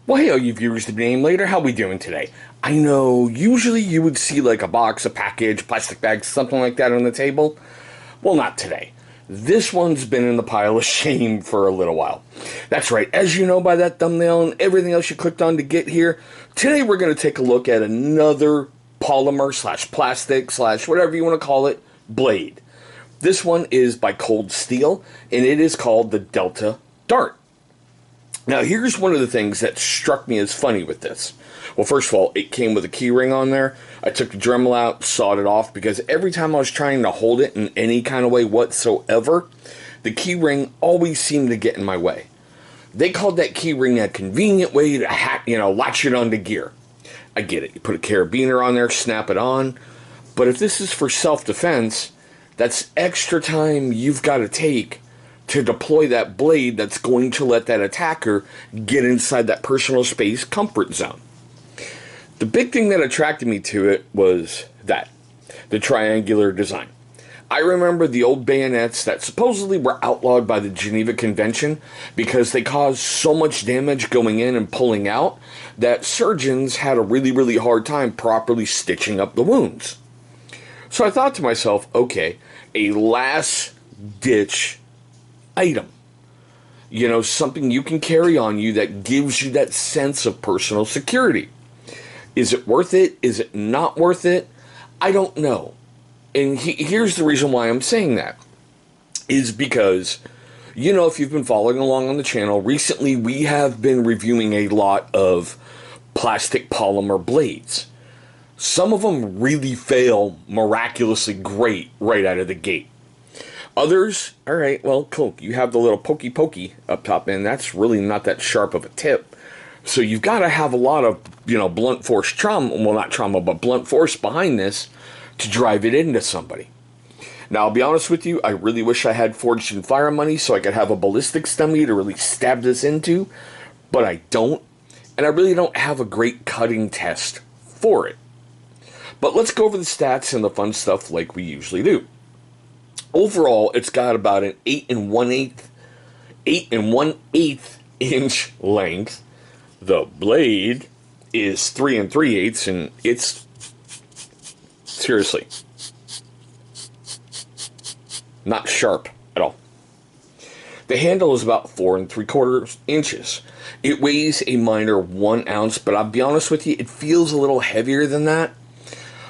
Well, hey, all you viewers to be named later, how we doing today? I know usually you would see like a box, a package, plastic bag, something like that on the table. Well, not today. This one's been in the pile of shame for a little while. That's right, as you know by that thumbnail and everything else you clicked on to get here, today we're going to take a look at another polymer slash plastic slash whatever you want to call it blade. This one is by Cold Steel, and it is called the Delta Dart. Now, here's one of the things that struck me as funny with this. Well, first of all, it came with a key ring on there. I took the Dremel out, sawed it off, because every time I was trying to hold it in any kind of way whatsoever, the key ring always seemed to get in my way. They called that key ring a convenient way to latch it onto gear. I get it. You put a carabiner on there, snap it on. But if this is for self-defense, that's extra time you've got to take to deploy that blade that's going to let that attacker get inside that personal space comfort zone. The big thing that attracted me to it was the triangular design. I remember the old bayonets that supposedly were outlawed by the Geneva Convention because they caused so much damage going in and pulling out that surgeons had a really, really hard time properly stitching up the wounds. So I thought to myself, okay, a last-ditch item. You know, something you can carry on you that gives you that sense of personal security. Is it worth it? Is it not worth it? I don't know. And here's the reason why I'm saying that. Is because, you know, if you've been following along on the channel, recently we have been reviewing a lot of plastic polymer blades. Some of them really fail miraculously great right out of the gate. Others, all right, well, cool. You have the little pokey up top, and that's really not that sharp of a tip. So you've got to have a lot of, blunt force trauma, well, not trauma, but blunt force behind this to drive it into somebody. Now, I'll be honest with you, I really wish I had Forged in Fire money so I could have a ballistics dummy to really stab this into, but I don't, and I really don't have a great cutting test for it. But let's go over the stats and the fun stuff like we usually do. Overall, it's got about an 8 1/8 inch length. The blade is 3 3/8, and it's seriously not sharp at all. The handle is about 4 3/4 inches. It weighs a minor 1 ounce, but I'll be honest with you, it feels a little heavier than that.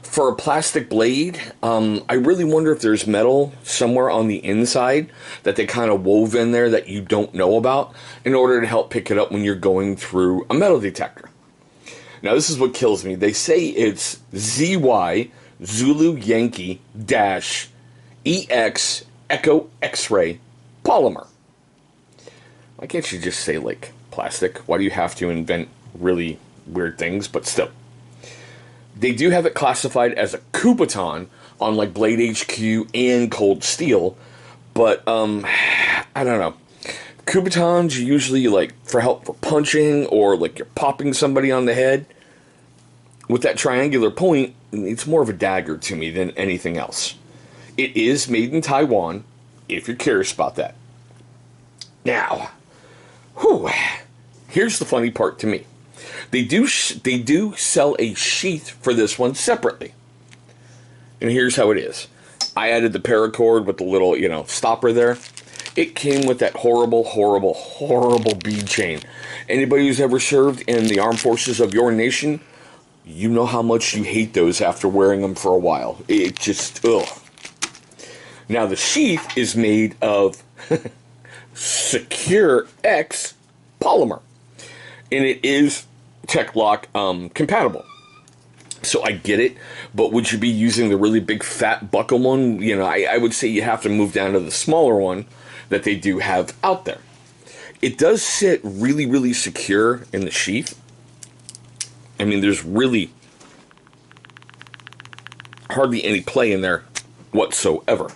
For a plastic blade, I really wonder if there's metal somewhere on the inside that they kind of wove in there that you don't know about in order to help pick it up when you're going through a metal detector. Now, this is what kills me. They say it's ZY Zulu Yankee dash EX Echo X-ray polymer. Why can't you just say, like, plastic? Why do you have to invent really weird things? But still. They do have it classified as a Kubotan on like Blade HQ and Cold Steel, but I don't know. Kubotans are usually like for help for punching or like you're popping somebody on the head. With that triangular point, it's more of a dagger to me than anything else. It is made in Taiwan, if you're curious about that. Now, here's the funny part to me. They do sell a sheath for this one separately. And here's how it is. I added the paracord with the little, stopper there. It came with that horrible, horrible, horrible bead chain. Anybody who's ever served in the armed forces of your nation, you know how much you hate those after wearing them for a while. It just, ugh. Now, the sheath is made of Secure X polymer. And it is Tech-Lock compatible. So I get it, but would you be using the really big fat buckle one? I would say you have to move down to the smaller one that they do have out there. It does sit really, really secure in the sheath. I mean, there's really hardly any play in there whatsoever.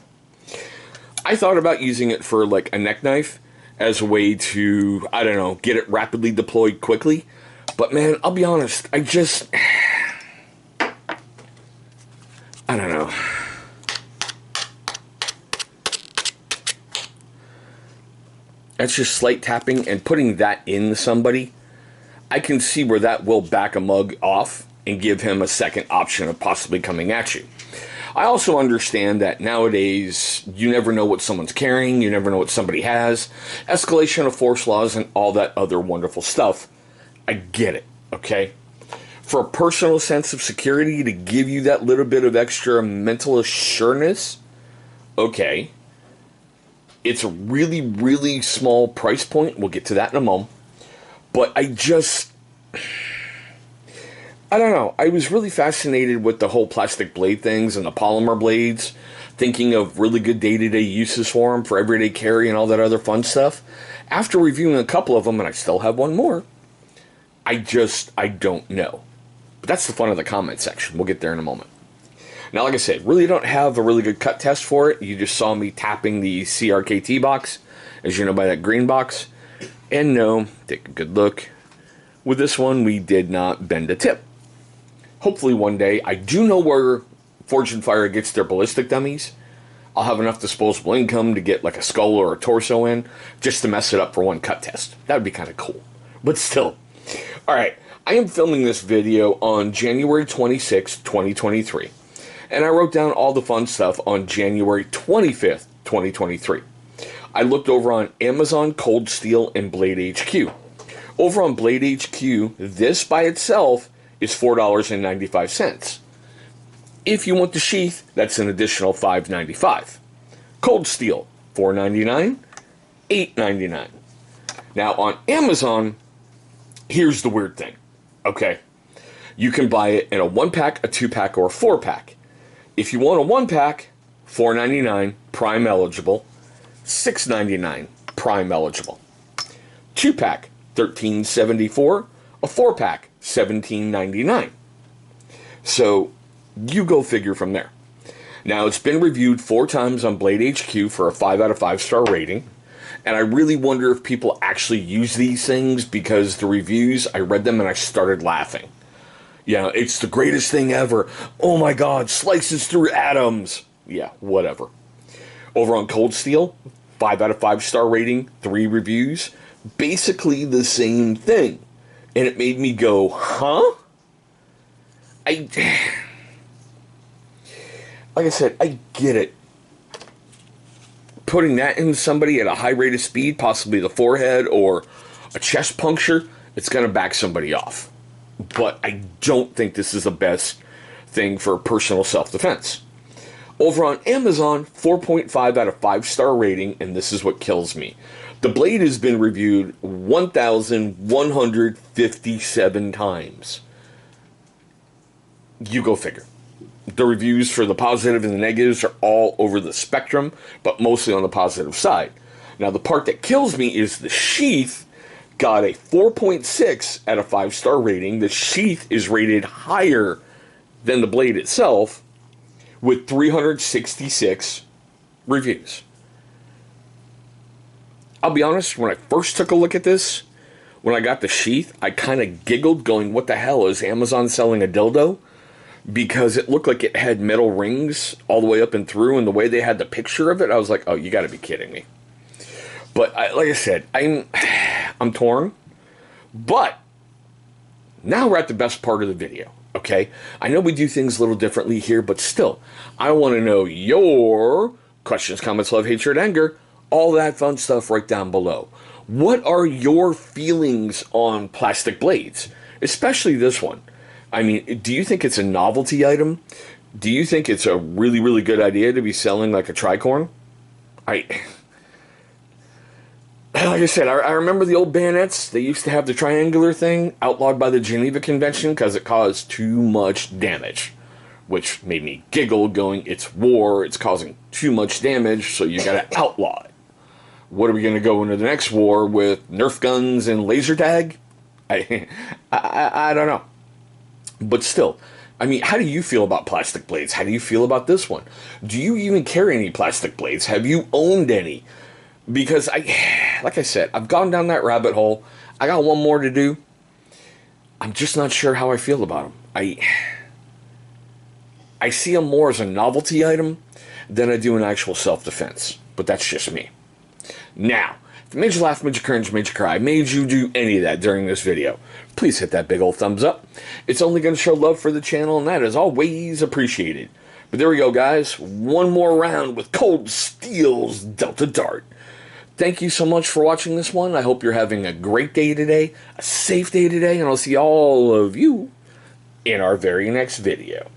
I thought about using it for like a neck knife as a way to, I don't know, get it rapidly deployed quickly. But man, I'll be honest, I don't know. That's just slight tapping and putting that in somebody. I can see where that will back a mug off and give him a second option of possibly coming at you. I also understand that nowadays you never know what someone's carrying, you never know what somebody has, escalation of force laws and all that other wonderful stuff. I get it, okay? For a personal sense of security, to give you that little bit of extra mental assurance, okay. It's a really, really small price point. We'll get to that in a moment. But I don't know. I was really fascinated with the whole plastic blade things and the polymer blades, thinking of really good day-to-day uses for them, for everyday carry and all that other fun stuff. After reviewing a couple of them, and I still have one more, I don't know. But that's the fun of the comment section. We'll get there in a moment. Now, like I said, really don't have a really good cut test for it. You just saw me tapping the CRKT box, as you know by that green box. And no, take a good look. With this one, we did not bend a tip. Hopefully one day, I do know where Forged in Fire gets their ballistic dummies. I'll have enough disposable income to get like a skull or a torso in, just to mess it up for one cut test. That would be kind of cool. But still. Alright, I am filming this video on January 26, 2023. And I wrote down all the fun stuff on January 25th, 2023. I looked over on Amazon, Cold Steel, and Blade HQ. Over on Blade HQ, this by itself is $4.95. If you want the sheath, that's an additional $5.95. Cold Steel, $4.99, $8.99. Now on Amazon, here's the weird thing, okay? You can buy it in a 1-pack, a 2-pack, or a 4-pack. If you want a 1-pack, $4.99, Prime eligible, $6.99, Prime eligible. 2-pack, $13.74, a 4-pack, $17.99. So, you go figure from there. Now, it's been reviewed 4 times on Blade HQ for a 5 out of 5 star rating. And I really wonder if people actually use these things, because the reviews, I read them and I started laughing. Yeah, it's the greatest thing ever. Oh my God, slices through atoms. Yeah, whatever. Over on Cold Steel, 5 out of 5 star rating, 3 reviews. Basically the same thing. And it made me go, huh? Like I said, I get it. Putting that in somebody at a high rate of speed, possibly the forehead or a chest puncture, it's going to back somebody off. But I don't think this is the best thing for personal self-defense. Over on Amazon, 4.5 out of 5 star rating, and this is what kills me. The blade has been reviewed 1,157 times. You go figure. The reviews for the positive and the negatives are all over the spectrum, but mostly on the positive side. Now, the part that kills me is the sheath got a 4.6 out of 5 star rating. The sheath is rated higher than the blade itself with 366 reviews. I'll be honest, when I first took a look at this, when I got the sheath, I kind of giggled going, what the hell, is Amazon selling a dildo? Because it looked like it had metal rings all the way up and through, and the way they had the picture of it, I was like, oh, you got to be kidding me. But like I said, I'm torn. But now we're at the best part of the video, okay? I know we do things a little differently here, but still, I want to know your questions, comments, love, hatred, anger, all that fun stuff right down below. What are your feelings on plastic blades? Especially this one. I mean, do you think it's a novelty item? Do you think it's a really, really good idea to be selling like a tricorn? Like I said, I remember the old bayonets. They used to have the triangular thing outlawed by the Geneva Convention because it caused too much damage, which made me giggle going, it's war, it's causing too much damage, so you gotta outlaw it. What are we gonna go into the next war with, Nerf guns and laser tag? I don't know. But still, I mean, how do you feel about plastic blades? How do you feel about this one? Do you even carry any plastic blades? Have you owned any? Because like I said, I've gone down that rabbit hole. I got one more to do. I'm just not sure how I feel about them. I see them more as a novelty item than I do an actual self-defense. But that's just me. Now, If it made you laugh, made you cringe, made you cry, made you do any of that during this video, please hit that big old thumbs up. It's only going to show love for the channel, and that is always appreciated. But there we go, guys. One more round with Cold Steel's Delta Dart. Thank you so much for watching this one. I hope you're having a great day today, a safe day today, and I'll see all of you in our very next video.